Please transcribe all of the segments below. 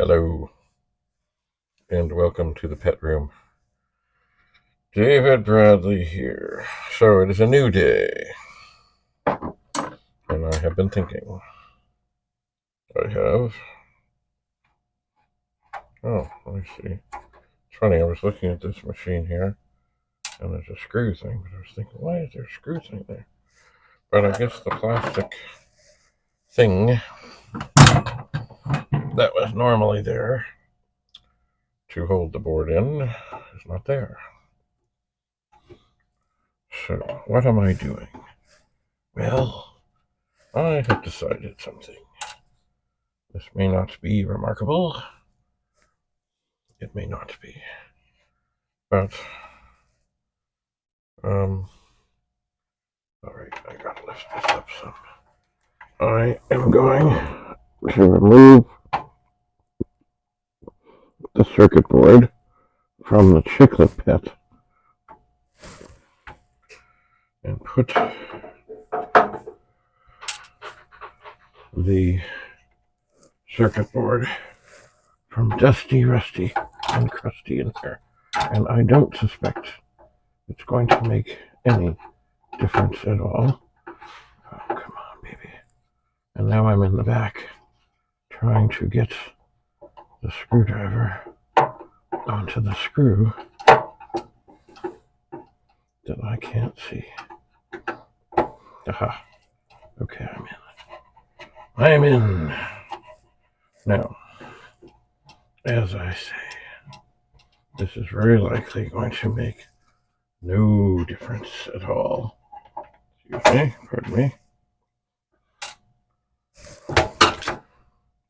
Hello, and welcome to the pet room. David Bradley here. So it is a new day, and I have been thinking. Oh, let me see. It's funny, I was looking at this machine here, and there's a screw thing, but I was thinking, why is there a screw thing there? But I guess the plastic thing that was normally there to hold the board in is not there. So, what am I doing? Well, I have decided something. This may not be remarkable. It may not be. But, alright, I gotta lift this up some. I am going to remove the circuit board from the Chiclet pet and put the circuit board from Dusty, Rusty, and Crusty in there. And I don't suspect it's going to make any difference at all. Oh, come on, baby. And now I'm in the back trying to get the screwdriver onto the screw that I can't see. Aha. Okay, I'm in. Now, as I say, this is very likely going to make no difference at all. Excuse me, pardon me.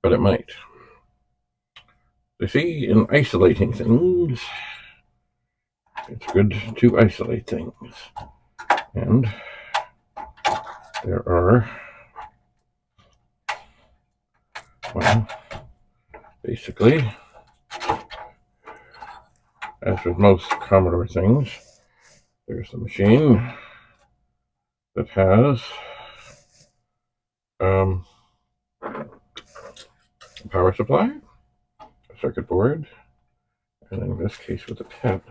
But it might. You see, in isolating things, it's good to isolate things. And there are, well, basically, as with most Commodore things, there's the machine that has a power supply, a circuit board, and in this case with a pet,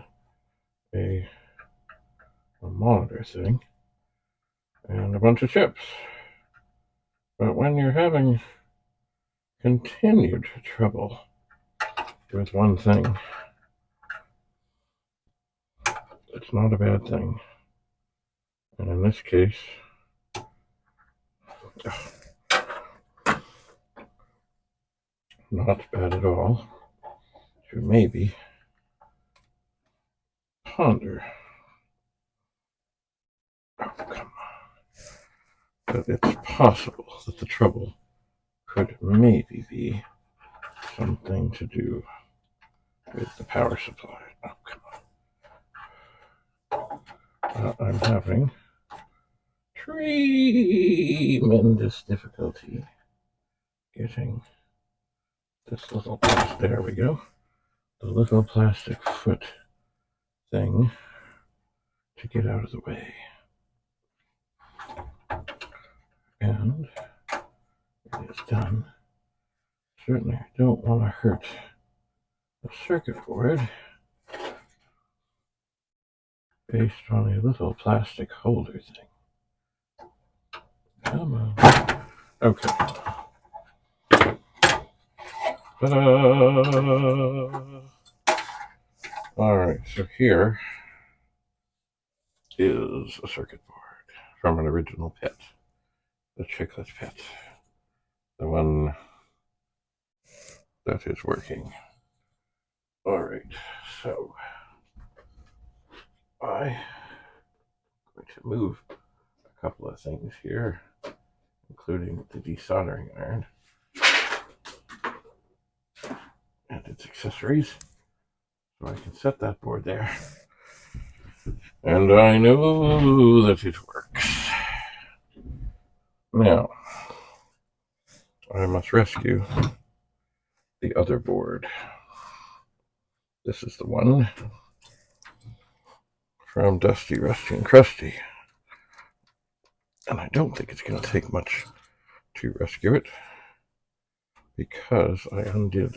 a monitor thing, and a bunch of chips. But when you're having continued trouble with one thing, it's not a bad thing. And in this case, not bad at all to maybe ponder. Oh, come on. That it's possible that the trouble could maybe be something to do with the power supply. Oh, come on. I'm having tremendous difficulty getting this little, there we go, the little plastic foot thing to get out of the way. And it is done. Certainly I don't want to hurt the circuit board based on a little plastic holder thing. Come on. Okay. Ta-da! Alright, so here is a circuit board from an original pet, the Chiclet pet, the one that is working. Alright, so I'm going to move a couple of things here, including the desoldering iron and its accessories, so I can set that board there. And I know that it works. Now, I must rescue the other board. This is the one from Dusty, Rusty, and Crusty. And I don't think it's going to take much to rescue it, because I undid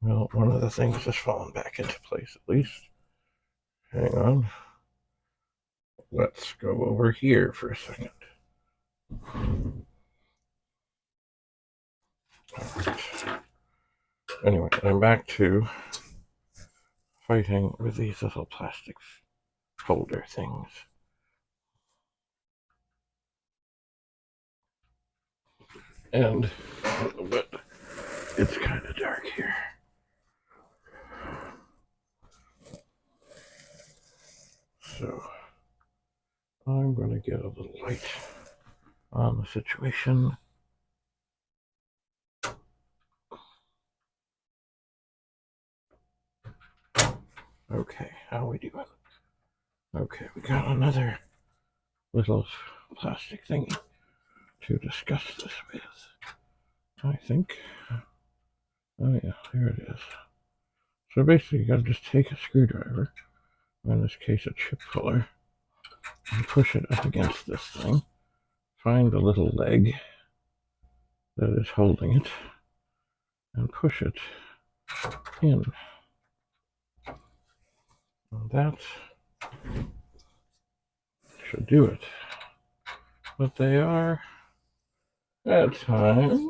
Well, one of the things has fallen back into place at least. Hang on. Let's go over here for a second. Right. Anyway, I'm back to fighting with these little plastic folder things. And a little bit, it's kind of dark here. So I'm going to get a little light on the situation. Okay, how are we doing? Okay, we got another little plastic thingy to discuss this with, I think. Oh yeah, here it is. So basically you gotta just take a screwdriver, in this case a chip puller, and push it up against this thing. Find the little leg that is holding it, and push it in. And that should do it. But they are, at times,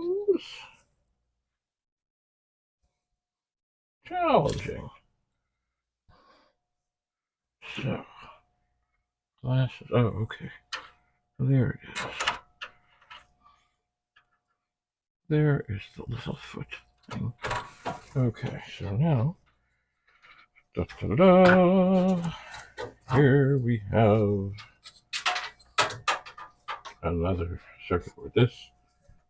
challenging. So, glasses, oh, okay. There it is. There is the little foot thing. Okay, so now, da-da-da-da, here we have another circuit board. This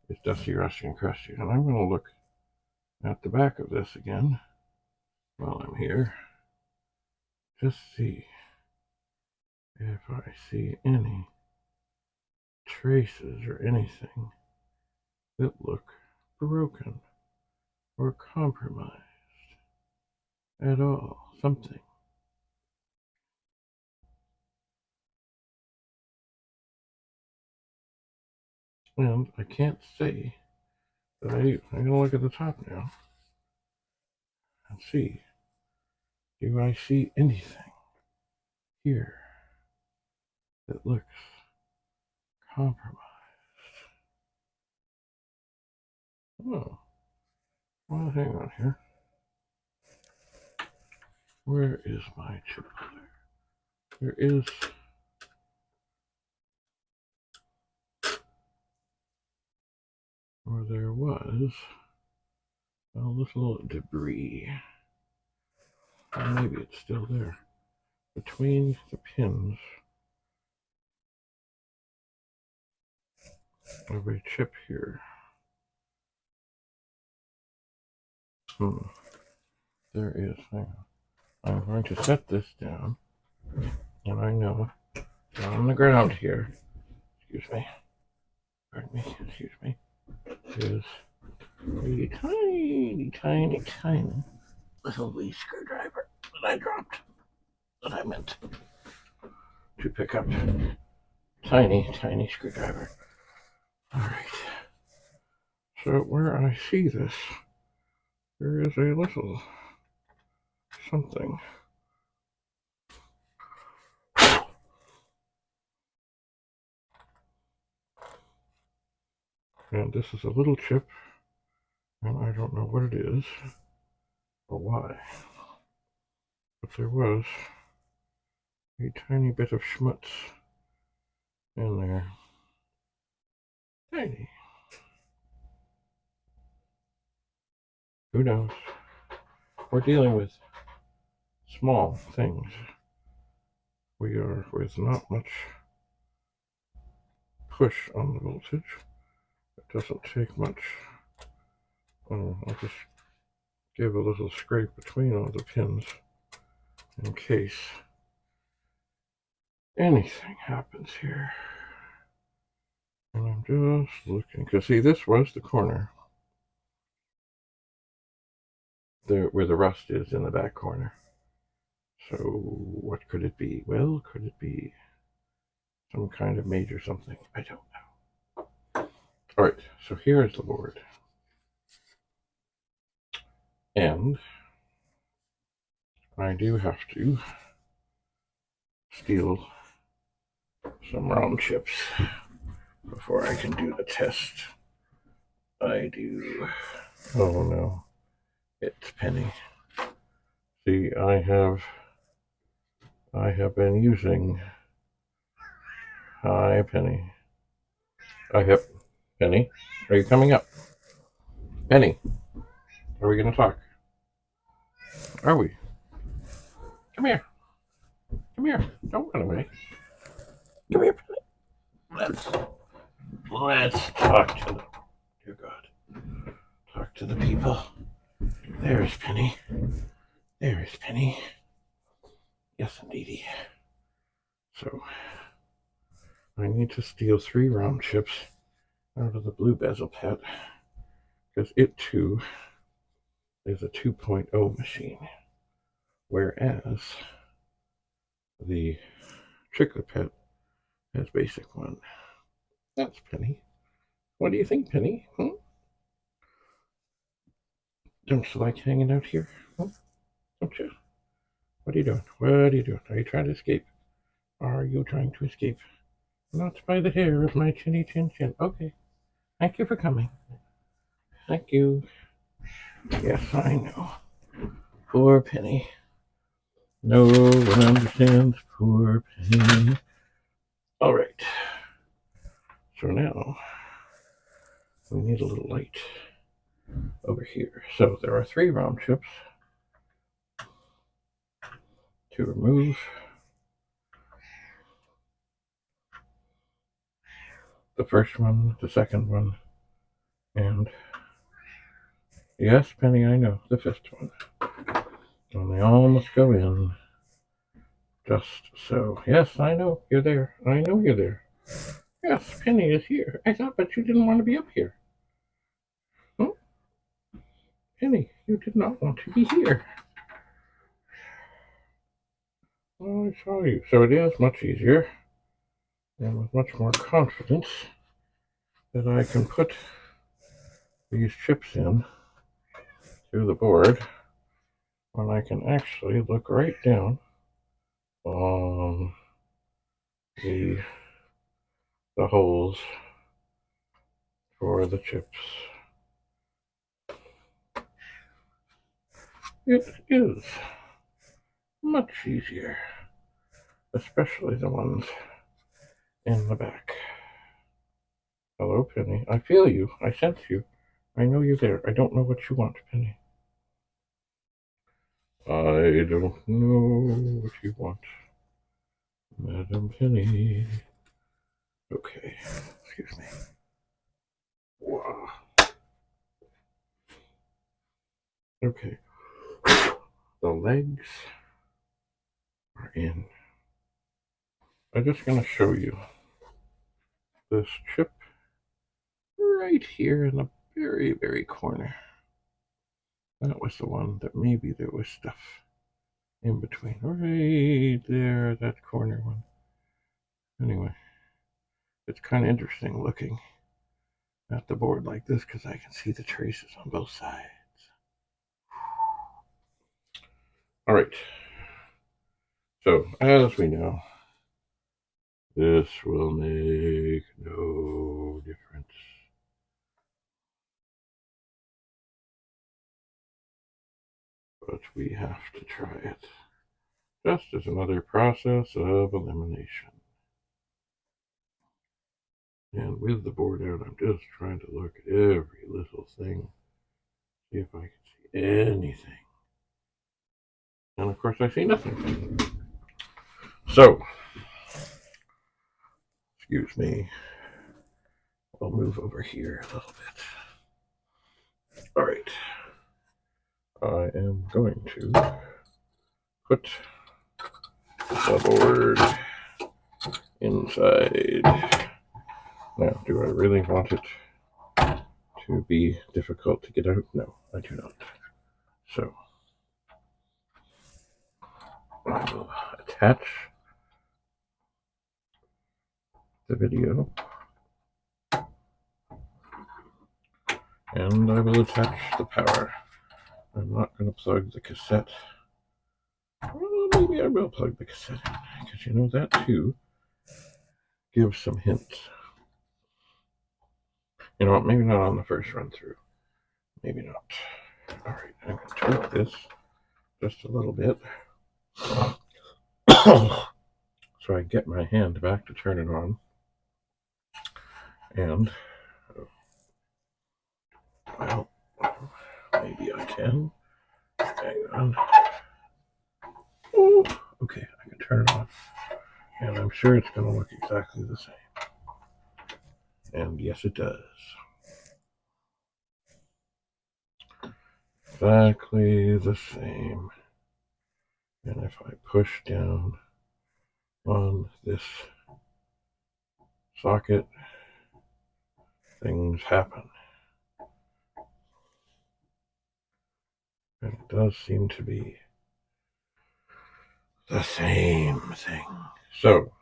is Dusty, Rusty, and Crusty, and I'm going to look at the back of this again while I'm here. Just see if I see any traces or anything that look broken or compromised at all. Something. And I can't say that I'm going to look at the top now and see. Do I see anything here that looks compromised? Oh, well, hang on here. Where is my chip puller? There is. Or there was a little debris. Or maybe it's still there. Between the pins of a chip here. There is. Hang on. I'm going to set this down. And I know on the ground here, excuse me, pardon me, excuse me, is a tiny, tiny, tiny little wee screwdriver that I dropped, that I meant to pick up. Tiny, tiny screwdriver. Alright. So where I see this, there is a little something. And this is a little chip, and I don't know what it is or why. But there was a tiny bit of schmutz in there. Tiny. Who knows? We're dealing with small things. We are with not much push on the voltage. It doesn't take much. I'll just give a little scrape between all the pins in case anything happens here. And I'm just looking, because see, this was the corner there where the rust is in the back corner. So what could it be? Well, could it be some kind of major something? I don't know. All right, so here is the board. And I do have to steal some ROM chips before I can do the test. I do. Oh no, it's Penny. See, I have been using. Hi, Penny. Penny, are you coming up? Penny, are we going to talk? Are we? Come here. Come here. Don't run away. Come here, Penny. Let's talk to them. Dear God. Talk to the people. There's Penny. There's Penny. Yes, indeedy. So, I need to steal 3 ROM chips out of the blue bezel pet, because it too is a 2.0 machine, whereas the Chiclet pet has basic 1. That's Penny. What do you think, Penny? Don't you like hanging out here? Don't you? What are you doing? What are you doing? Are you trying to escape? Are you trying to escape? Not by the hair of my chinny chin chin. Okay. Thank you for coming. Thank you. Yes, I know. Poor Penny. No one understands poor Penny. All right. So now we need a little light over here. So there are 3 ROM chips to remove. The first one, the second one, and yes, Penny, I know, the 5th one. And they all must go in just so. Yes, I know you're there. I know you're there. Yes, Penny is here. I thought, but you didn't want to be up here. Hmm? Penny, you did not want to be here. Oh, I saw you. So it is much easier and with much more confidence that I can put these chips in to the board when I can actually look right down on the holes for the chips. It is much easier, especially the ones in the back. Hello, Penny. I feel you. I sense you. I know you're there. I don't know what you want, Penny. I don't know what you want, Madam Penny. Okay, excuse me. Wow. Okay. The legs are in. I'm just going to show you this chip right here in the very, very corner. That was the one that maybe there was stuff in between. Right there, that corner one. Anyway, it's kind of interesting looking at the board like this because I can see the traces on both sides. All right. So, as we know, this will make no difference. But we have to try it. Just as another process of elimination. And with the board out, I'm just trying to look at every little thing, see if I can see anything. And of course, I see nothing. So, excuse me, I'll move over here a little bit. All right, I am going to put the board inside. Now, do I really want it to be difficult to get out? No, I do not. So, I will attach the video and I will attach the power I'm not going to plug the cassette. Well, maybe I will plug the cassette in, because you know that too gives some hints. You know what, maybe not on the first run through. Maybe not. Alright, I'm going to tweak this just a little bit. So I get my hand back to turn it on. And, well, maybe I can. Hang on. Oh, okay, I can turn it on. And I'm sure it's going to look exactly the same. And yes, it does. Exactly the same. And if I push down on this socket, things happen. And it does seem to be the same thing. So,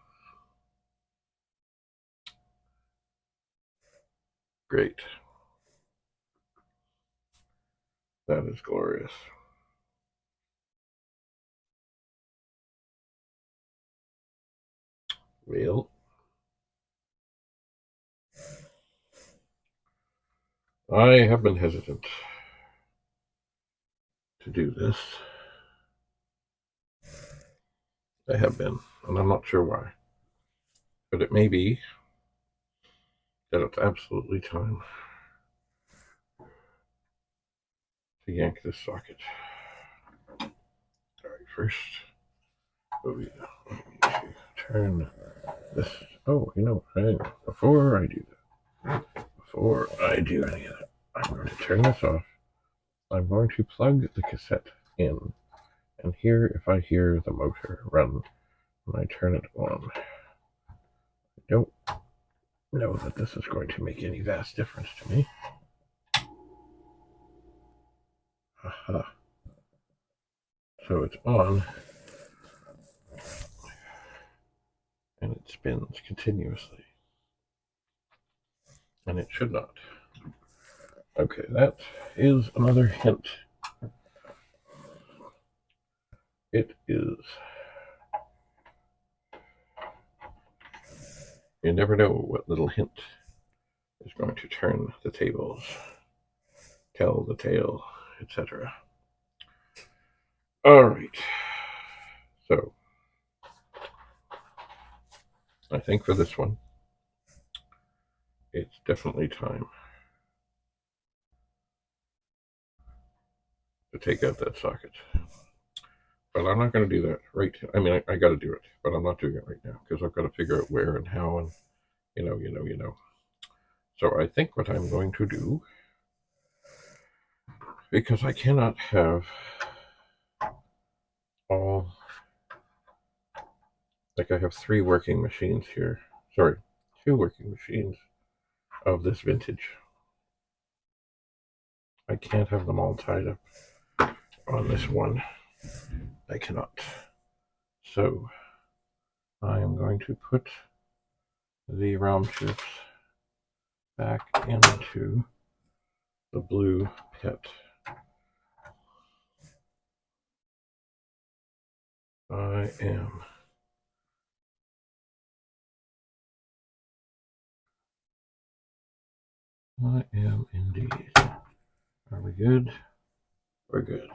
great. That is glorious. Well, I have been hesitant to do this. I have been, and I'm not sure why. But it may be that it's absolutely time to yank this socket. All right, first, I need to turn this. Oh, you know, hang on. Before I do any of that, I'm going to turn this off. I'm going to plug the cassette in and hear if I hear the motor run when I turn it on. I don't know that this is going to make any vast difference to me. Aha. So it's on, and it spins continuously. And it should not. Okay, that is another hint. It is. You never know what little hint is going to turn the tables, tell the tale, etc. All right. So, I think for this one, it's definitely time to take out that socket. But I'm not going to do that right. I mean, I got to do it, but I'm not doing it right now because I've got to figure out where and how and you know. So I think what I'm going to do, because I cannot have all, like I have 3 working machines here. Sorry, 2 working machines of this vintage. I can't have them all tied up on this one. I cannot. So I am going to put the ROM chips back into the blue pit. I am indeed. Are we good? We're good.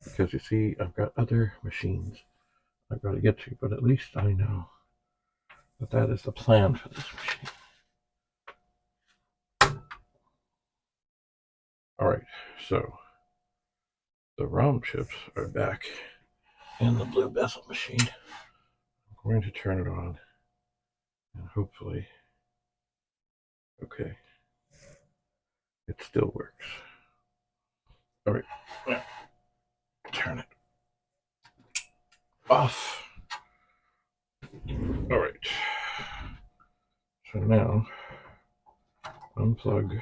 Because you see, I've got other machines I've got to get to, but at least I know that that is the plan for this machine. Alright, so the ROM chips are back in the blue bezel machine. I'm going to turn it on and hopefully, okay, it still works. Alright, turn it off. Alright, so now unplug,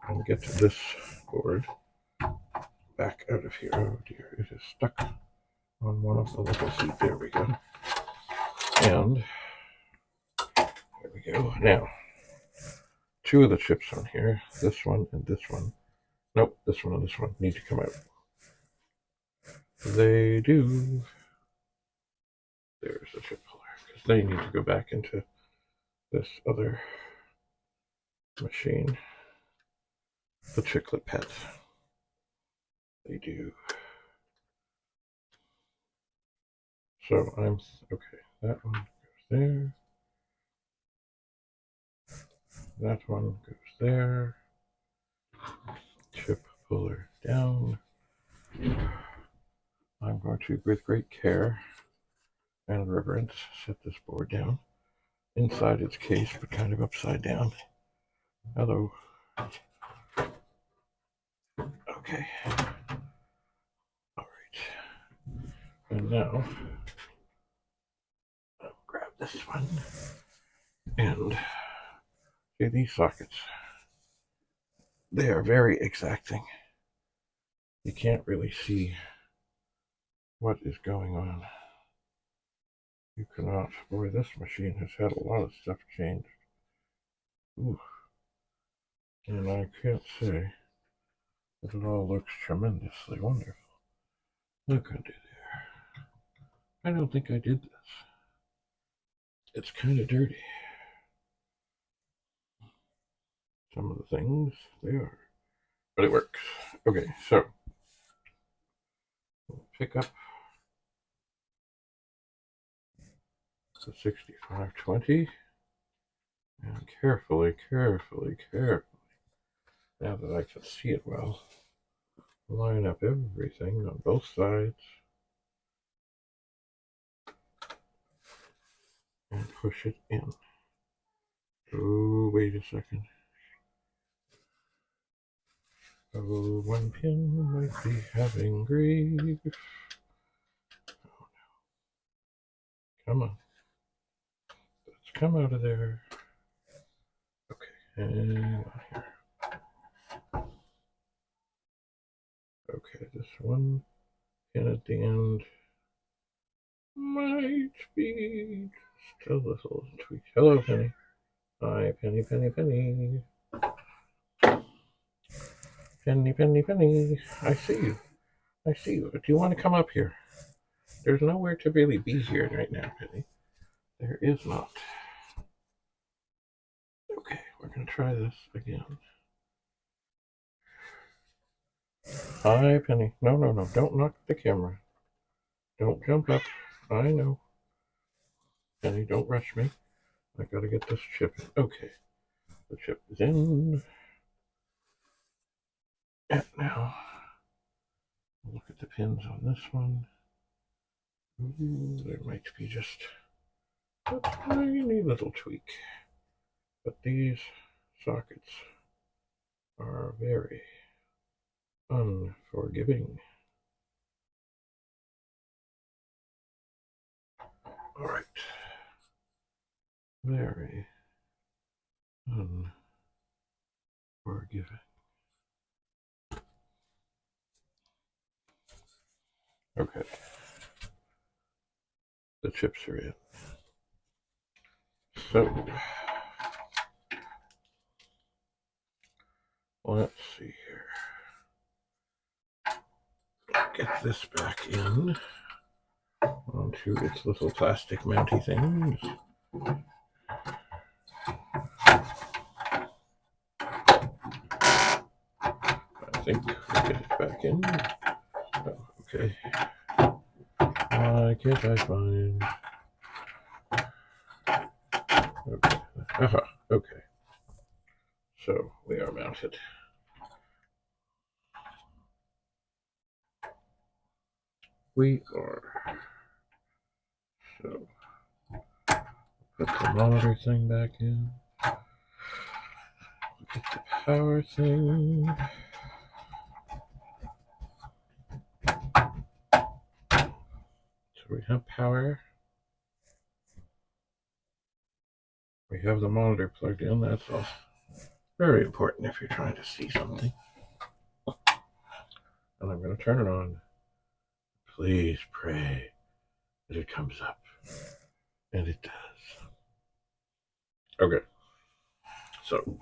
and get to this board back out of here. Oh dear, it is stuck on one of the little seats. There we go. And there we go. Now, two of the chips on here, this one and this one. Nope, this one and this one need to come out. They do. There's the chip puller, because they need to go back into this other machine. The Chiclet pets. They do. So I'm okay. That one goes there. That one goes there. Chip puller down. I'm going to, with great care and reverence, set this board down inside its case, but kind of upside down. Hello. Okay. All right. And now I'll grab this one and see these sockets. They are very exacting. You can't really see what is going on. You cannot. Boy, this machine has had a lot of stuff changed. Ooh. And I can't say that it all looks tremendously wonderful. Look under there. I don't think I did this. It's kind of dirty. Some of the things, they are. But it works. Okay, so we'll pick up the 6520 and carefully, now that I can see it well, line up everything on both sides and push it in. Oh, wait a second. Oh, one pin might be having grief. Oh, no. Come on. Let's come out of there. Okay, and on here. Okay, this one pin at the end might be just a little tweak. Hello, Penny. Hi, Penny. Penny. I see you. Do you want to come up here? There's nowhere to really be here right now, Penny. There is not. Okay, we're going to try this again. Hi, Penny. No. Don't knock the camera. Don't jump up. I know. Penny, don't rush me. I got to get this chip in. Okay. The chip is in. And now, look at the pins on this one. Ooh, there might be just a tiny little tweak. But these sockets are very unforgiving. All right. Very unforgiving. Okay. The chips are in. So, let's see here. Get this back in onto its little plastic mounty things. I think we'll get it back in. Oh, okay. Why can't I find? Okay. Okay. So we are mounted. We are. So put the monitor thing back in. Get the power thing. So we have power. We have the monitor plugged in. That's all. Very important if you're trying to see something. And I'm going to turn it on. Please pray that it comes up. And it does. Okay. So.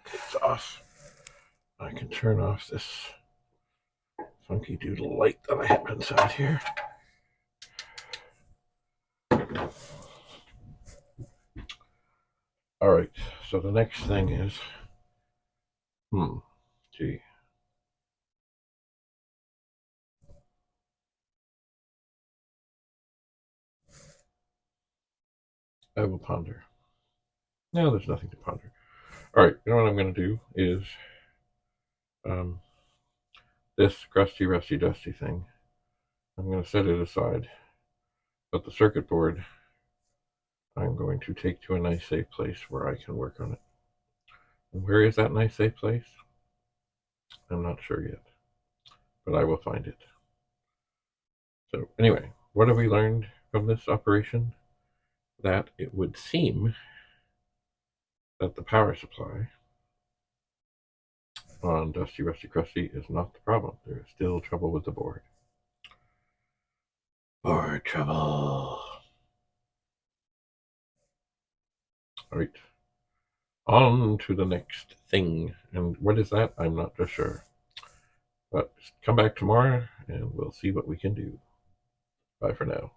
It's off. I can turn off this funky doodle light that I have inside here. All right, so the next thing is, gee. I will ponder. No, there's nothing to ponder. All right, you know what I'm going to do is this crusty, rusty, dusty thing. I'm going to set it aside. But the circuit board, I'm going to take to a nice safe place where I can work on it. And where is that nice safe place? I'm not sure yet, but I will find it. So anyway, what have we learned from this operation? That it would seem that the power supply on Dusty Rusty Crusty is not the problem. There is still trouble with the board. Board trouble. All right. On to the next thing. And what is that? I'm not just sure. But come back tomorrow and we'll see what we can do. Bye for now.